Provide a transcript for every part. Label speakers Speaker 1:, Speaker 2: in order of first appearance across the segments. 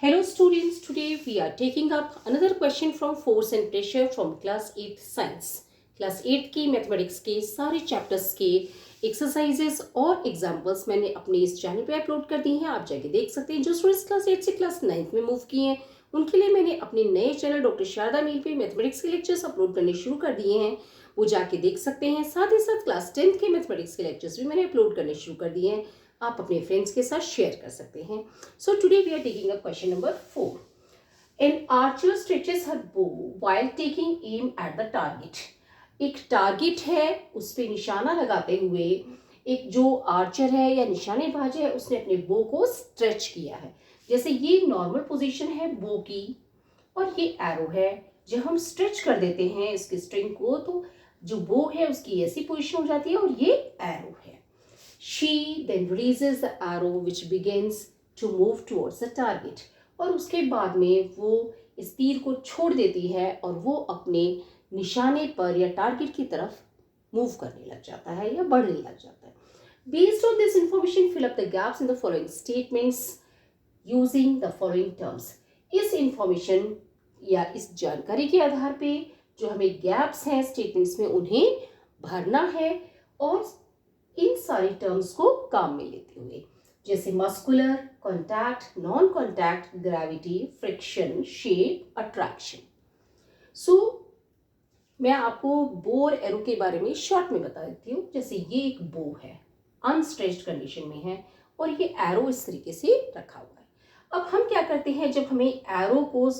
Speaker 1: Hello students, today we are taking up another question from force and pressure from class 8 science. Class 8 की mathematics के सारे chapters के exercises और examples मैंने अपने इस चैनल पे अपलोड कर दी हैं. आप जाके देख सकते हैं. जो स्टूडेंट्स क्लास 8 से क्लास 9 में मूव किए हैं उनके लिए मैंने अपने नए चैनल डॉक्टर शारदा मील पे मैथमेटिक्स के लेक्चर्स अपलोड करने शुरू कर दिए हैं. वो जाके देख सकते हैं. साथ ही साथ क्लास 10 के मैथमेटिक्स के लेक्चर्स भी मैंने अपलोड करने शुरू कर दिए हैं. आप अपने फ्रेंड्स के साथ शेयर कर सकते हैं. So today we are taking up question number 4. An archer stretches her bow while taking aim at the target. एक टारगेट है, उस पे निशाना लगाते हुए एक जो आर्चर है या निशानेबाज है उसने अपने बो को स्ट्रेच किया है. जैसे ये नॉर्मल पोजीशन है बो की और ये एरो है. जब हम स्ट्रेच कर देते हैं इसकी स्ट्रिंग को तो जो बो है उसकी ऐसी पोजीशन हो जाती है और ये एरो है. She then releases the arrow which begins to move towards the target. और उसके बाद में वो इस तीर को छोड़ देती है और वो अपने निशाने पर या टारगेट की तरफ मूव करने लग जाता है या बढ़ने लग जाता है. Based on this information, fill up the gaps in the following statements using the following terms. इस इंफॉर्मेशन या इस जानकारी के आधार पे जो हमें गैप्स हैं स्टेटमेंट्स में उन्हें भरना है और इन सारे टर्म्स को काम में लेते हुए, जैसे muscular, contact, non contact, gravity, friction, shape, attraction. So मैं आपको बो और एरो के बारे में शॉर्ट में बता देती हूँ. जैसे ये एक बो है, अनस्ट्रेच्ड कंडीशन में है और ये एरो इस तरीके से रखा हुआ है. अब हम क्या करते हैं, जब हमें एरो को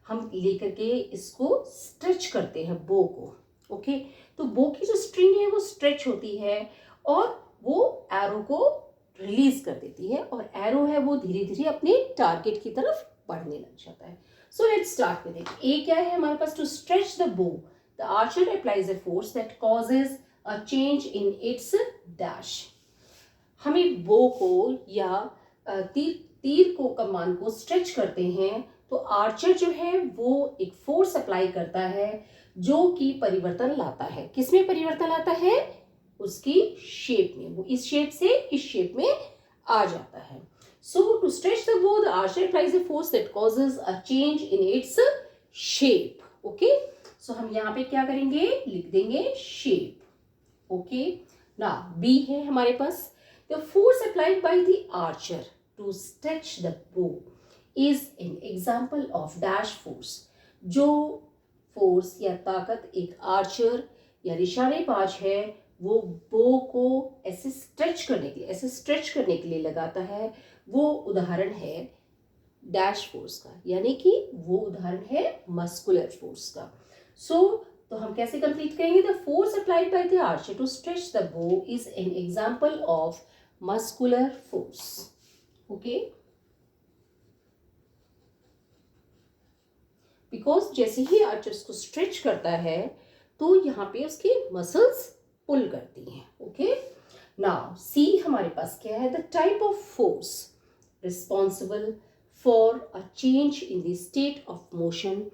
Speaker 1: हम लेकर के इसको स्ट्रेच करते हैं बो को, ओके, तो बो की जो स्ट्रिंग है वो स्ट्रेच होती है और वो एरो को रिलीज कर देती है और एरो है वो धीरे धीरे अपने टारगेट की तरफ बढ़ने लग जाता है. So let's start with it. A क्या है हमारे पास? To stretch the bow the archer applies a force that causes a change in its dash. हमें बो को या तीर को कमान को स्ट्रेच करते हैं तो आर्चर जो है वो एक फोर्स अप्लाई करता है जो कि परिवर्तन लाता है. किसमें परिवर्तन लाता है? उसकी शेप में. वो इस शेप से इस शेप में आ जाता है. So to stretch the bow the archer applies a force that causes a change in its shape. Okay, so हम यहाँ पे क्या करेंगे, लिख देंगे शेप. ओके, नाउ बी है हमारे पास. The force applied by the archer to stretch the bow is an example of dash force. जो फोर्स या ताकत एक आर्चर या निशानेबाज है वो बो को ऐसे स्ट्रेच करने के लिए लगाता है, वो उदाहरण है डैश फोर्स का, यानी कि वो उदाहरण है मस्कुलर फोर्स का. तो हम कैसे कंप्लीट करेंगे? The force applied by the archer to stretch the bow is an example of muscular force. Okay, because जैसे ही आर्चर को स्ट्रेच करता है तो यहाँ पे उसकी मसल्स पुल करती हैं. ओके, नाउ सी हमारे पास क्या है? The type of force responsible for a change in the state of motion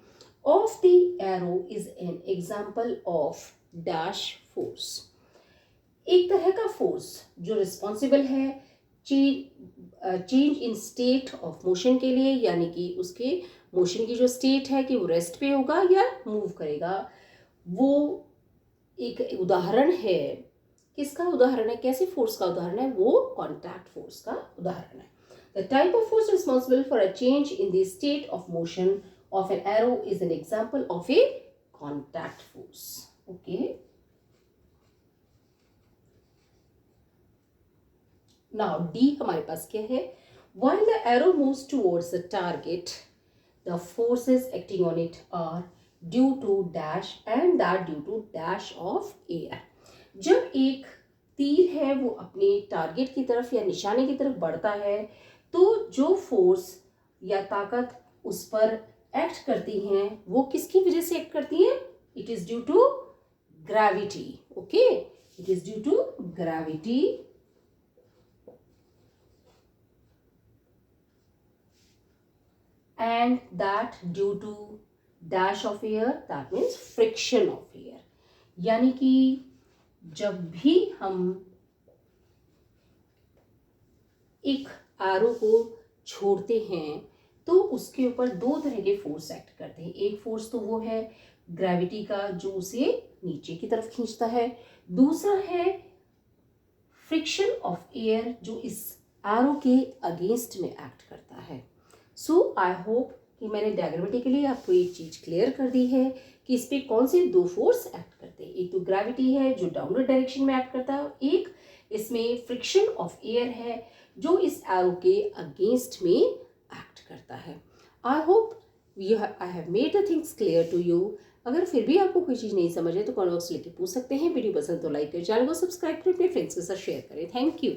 Speaker 1: of the arrow is an example of dash force. एक तरह का फोर्स जो रिस्पॉन्सिबल है change in state of motion के लिए, यानी कि उसके मोशन की जो स्टेट है कि वो रेस्ट पे होगा या मूव करेगा, वो एक उदाहरण है. किसका उदाहरण है? कैसे फोर्स का उदाहरण है? वो कॉन्टैक्ट फोर्स का उदाहरण है. The type of force responsible for a change in the state of motion of an arrow is an example of a contact force. Okay, now D हमारे पास क्या है? While the arrow moves towards the target the forces acting on it are due to dash and that due to dash of air. जब एक तीर है वो अपने टारगेट की तरफ या निशाने की तरफ बढ़ता है तो जो फोर्स या ताकत उस पर एक्ट करती हैं वो किसकी वजह से एक्ट करती हैं? It is due to gravity. Okay, it is due to gravity and that due to dash of air, that means friction of air. यानी कि जब भी हम एक एरो को छोड़ते हैं तो उसके ऊपर दो तरह के फोर्स एक्ट करते हैं। एक फोर्स तो वो है ग्रेविटी का जो उसे नीचे की तरफ खींचता है, दूसरा है फ्रिक्शन ऑफ एयर जो इस एरो के अगेंस्ट में एक्ट करता है। सो आई होप कि मैंने डायग्रामेटिकली आपको एक चीज़ क्लियर कर दी है कि इस पे कौन से दो फोर्स एक्ट करते हैं। एक तो ग्रेविटी है जो डाउनवर्ड डायरेक्शन में एक्ट करता है, एक इसमें फ्रिक्शन ऑफ एयर है जो इस एरो के अगेंस्ट में एक्ट करता है। I hope I have made the things clear to you. अगर फिर भी आपको कोई चीज़ नहीं समझ है तो कमेंट बॉक्स लेके पूछ सकते हैं। वीडियो पसंद तो लाइक करें, चैनल को सब्सक्राइब करें, अपने फ्रेंड्स के साथ शेयर करें। Thank you.